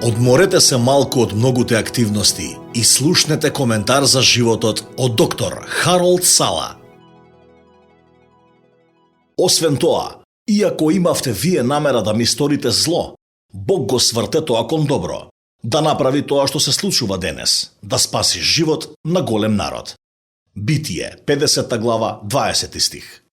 Одморете се малку од многуте активности и слушнете коментар за животот од доктор Харолд Сала. Освен тоа, иако имавте вие намера да ми сторите зло, Бог го сврте тоа кон добро, да направи тоа што се случува денес, да спаси живот на голем народ. Битие, 50 глава, 20 стих.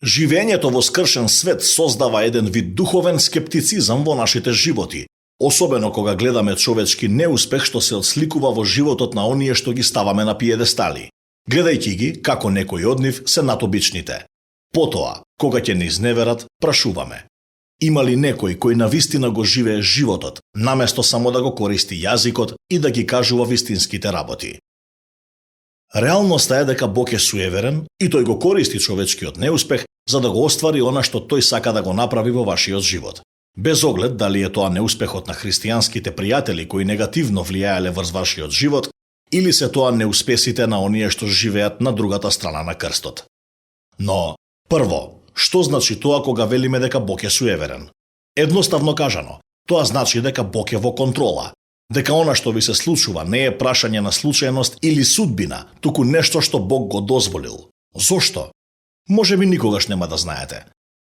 Живењето во скршен свет создава еден вид духовен скептицизам во нашите животи, особено кога гледаме човечки неуспех што се отсликува во животот на оние што ги ставаме на пиедестали, гледајќи ги како некои од нив се натобичните. Потоа, кога ќе не изневерат, прашуваме: има ли некој кој навистина го живее животот, наместо само да го користи јазикот и да ги кажува вистинските работи? Реалноста е дека Бог е суеверен и тој го користи човечкиот неуспех за да го оствари она што тој сака да го направи во вашиот живот. Без оглед дали е тоа неуспехот на христијанските пријатели кои негативно влијаеле врз вашиот живот, или се тоа неуспесите на оние што живеат на другата страна на крстот. Но, прво, што значи тоа кога велиме дека Бог е суеверен? Едноставно кажано, тоа значи дека Бог е во контрола, дека она што ви се случува не е прашање на случајност или судбина, туку нешто што Бог го дозволил. Зошто? Можеби никогаш нема да знаете.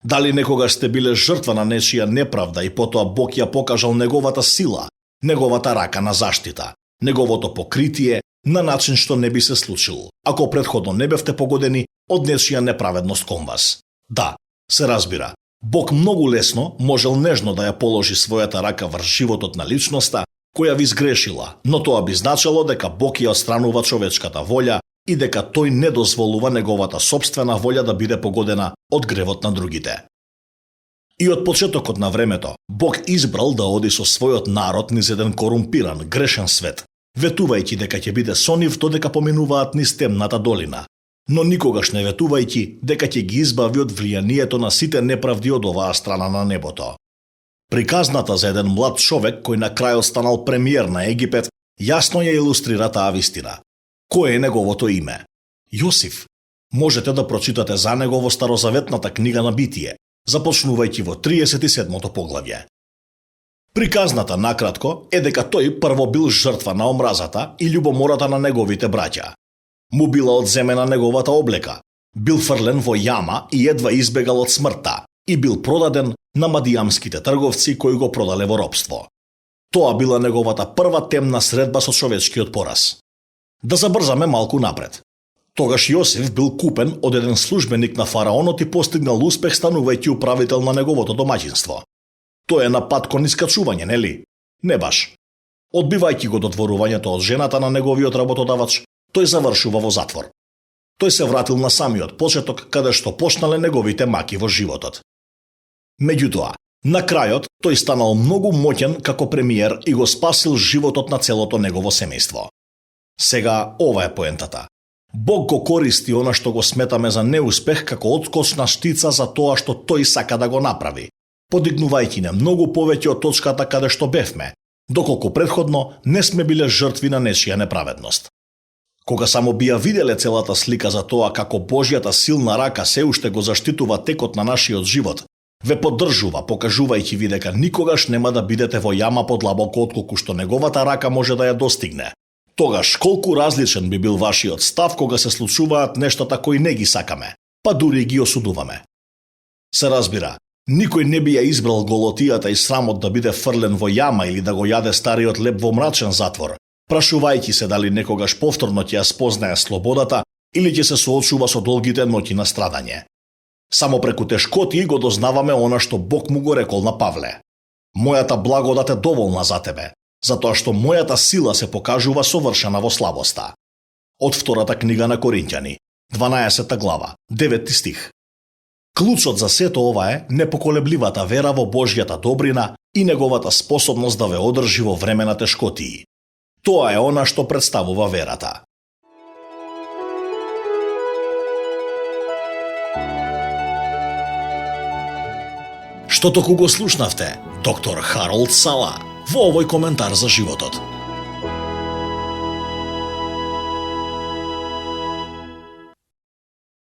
Дали некогаш сте биле жртва на нечија неправда и потоа Бог ја покажал неговата сила, неговата рака на заштита, неговото покритие на начин што не би се случил, ако претходно не бевте погодени од нечија неправедност кон вас. Да, се разбира, Бог многу лесно можел нежно да ја положи својата рака врз животот на личноста која ви сгрешила, но тоа би значило дека Бог ја отстранува човечката волја и дека тој не дозволува неговата сопствена волја да биде погодена од гревот на другите. И од почетокот на времето, Бог избрал да оди со својот народ низ еден корумпиран, грешен свет, ветувајќи дека ќе биде со нив додека поминуваат низ темната долина, но никогаш не ветувајќи дека ќе ги избави од влијанието на сите неправди од оваа страна на небото. Приказната за еден млад човек кој на крајот станал премиер на Египет јасно ја илустрира таа вистина. Кој е неговото име? Јосиф. Можете да прочитате за него во старозаветната книга на Битие, започнувајќи во 37-то поглавје. Приказната накратко е дека тој прво бил жртва на омразата и љубомората на неговите браќа. Му била одземена неговата облека, бил фрлен во јама и едва избегал од смртта и бил продаден на мадијамските трговци кои го продале во робство. Тоа била неговата прва темна средба со човечкиот пораз. Да забрзаме малку напред. Тогаш Јосиф бил купен од еден службеник на фараонот и постигнал успех станувајќи управител на неговото домаќинство. Тој е на пат кон искачување, нели? Не баш. Одбивајќи го додворувањето од жената на неговиот работодавач, тој завршува во затвор. Тој се вратил на самиот почеток каде што почнале неговите маки во животот. Меѓутоа, на крајот тој станал многу моќен како премиер и го спасил животот на целото негово семејство. Сега ова е поентата. Бог го користи она што го сметаме за неуспех како отскочна штица за тоа што тој сака да го направи, подигнувајќи не многу повеќе од точката каде што бевме, доколку претходно не сме биле жртви на нечија неправедност. Кога само би ја виделе целата слика за тоа како Божјата силна рака се уште го заштитува текот на нашиот живот, ве поддржува, покажувајќи ви дека никогаш нема да бидете во јама подлабоко отколку што неговата рака може да ја достигне. Тогаш колку различен би бил вашиот став кога се случуваат нештата кои не ги сакаме, па дури ги осудуваме. Се разбира, никој не би ја избрал голотијата и срамот да биде фрлен во јама или да го јаде стариот леп во мрачен затвор, прашувајќи се дали некогаш повторно ќе ја спознае слободата или ќе се соочува со долгите ноќи на страдање. Само преку тешкоти го дознаваме она што Бог му го рекол на Павле. Мојата благодат е доволна за тебе, затоа што мојата сила се покажува совршена во слабоста. Од втората книга на Коринќани, 12 глава, 9 стих. Клучот за сето ова е непоколебливата вера во Божјата добрина и неговата способност да ве одржи во време на тешкотии. Тоа е она што представува верата. Што току го слушнавте, доктор Харолд Сала, во овој коментар за животот.